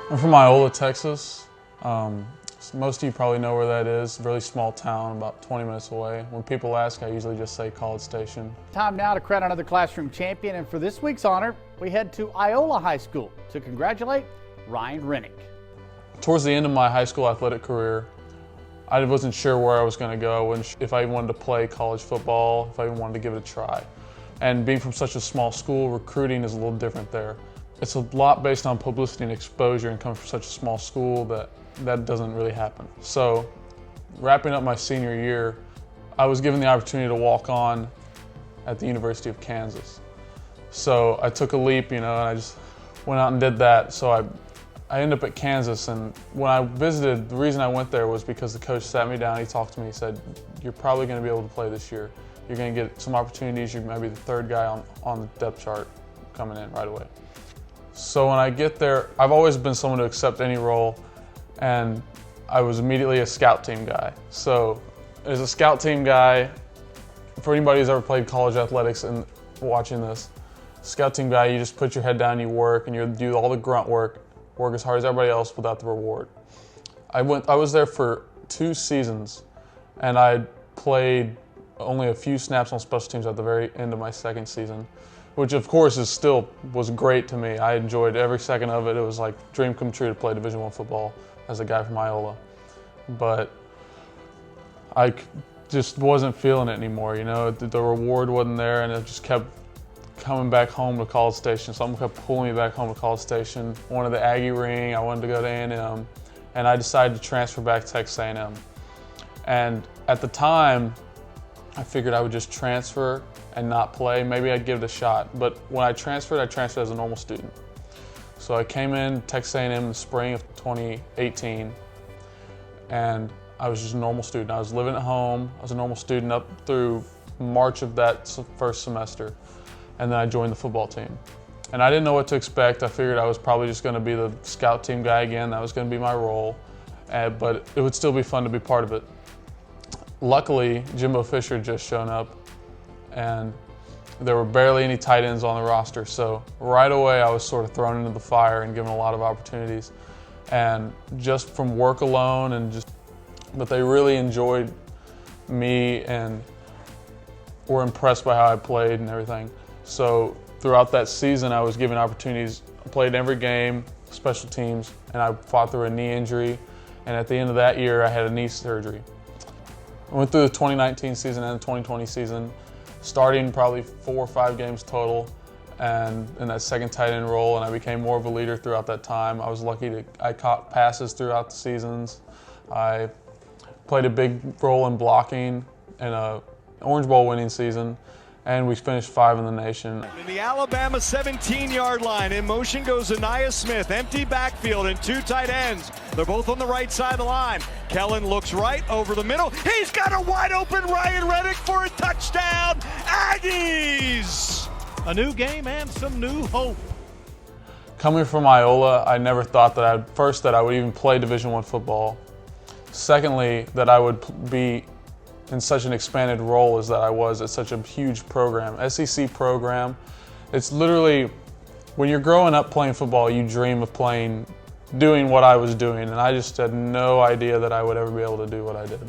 I'm from Iola, Texas. Most of you probably know where that is. Really small town, about 20 minutes away. When people ask, I usually just say College Station. Time now to crown another classroom champion, and for this week's honor, we head to Iola High School to congratulate Ryan Renick. Towards the end of my high school athletic career, I wasn't sure where I was going to go, and if I even wanted to play college football, if I even wanted to give it a try. And being from such a small school, recruiting is a little different there. It's a lot based on publicity and exposure, and coming from such a small school that doesn't really happen. So wrapping up my senior year, I was given the opportunity to walk on at the University of Kansas. So I took a leap, and I just went out and did that. So I ended up at Kansas, and when I visited, the reason I went there was because the coach sat me down, he talked to me, he said, "You're probably going to be able to play this year. You're going to get some opportunities, you might be the third guy on the depth chart coming in right away." So when I get there, I've always been someone to accept any role, and I was immediately a scout team guy. So as a scout team guy, for anybody who's ever played college athletics and watching this, scout team guy, you just put your head down, you work, and you do all the grunt work as hard as everybody else without the reward. I was there for 2 seasons, and I played only a few snaps on special teams at the very end of my second season, which of course was great to me. I enjoyed every second of it. It was like a dream come true to play Division I football as a guy from Iola. But I just wasn't feeling it anymore, the reward wasn't there, and it just kept coming back home to College Station. Something kept pulling me back home to College Station. I wanted the Aggie ring, I wanted to go to A&M, and I decided to transfer back to Texas A&M. And at the time, I figured I would just transfer and not play. Maybe I'd give it a shot. But when I transferred as a normal student. So I came in Texas A&M in the spring of 2018, and I was just a normal student. I was living at home. I was a normal student up through March of that first semester. And then I joined the football team. And I didn't know what to expect. I figured I was probably just going to be the scout team guy again. That was going to be my role. But it would still be fun to be part of it. Luckily, Jimbo Fisher had just shown up, and there were barely any tight ends on the roster. So right away, I was sort of thrown into the fire and given a lot of opportunities. And just from work alone, but they really enjoyed me and were impressed by how I played and everything. So throughout that season, I was given opportunities. I played every game, special teams, and I fought through a knee injury. And at the end of that year, I had a knee surgery. I went through the 2019 season and the 2020 season, starting probably 4 or 5 games total, and in that second tight end role, and I became more of a leader throughout that time. I was lucky I caught passes throughout the seasons. I played a big role in blocking in a Orange Bowl winning season, and we finished 5 in the nation. In the Alabama 17-yard line, in motion goes Aniyah Smith, empty backfield and 2 tight ends. They're both on the right side of the line. Kellen looks right over the middle. He's got a wide open Ryan Renick for a touchdown. Aggies! A new game and some new hope. Coming from Iola, I never thought that I would even play Division I football. Secondly, that I would be in such an expanded role as that I was at such a huge program, SEC program. It's literally, when you're growing up playing football, you dream of doing what I was doing, and I just had no idea that I would ever be able to do what I did.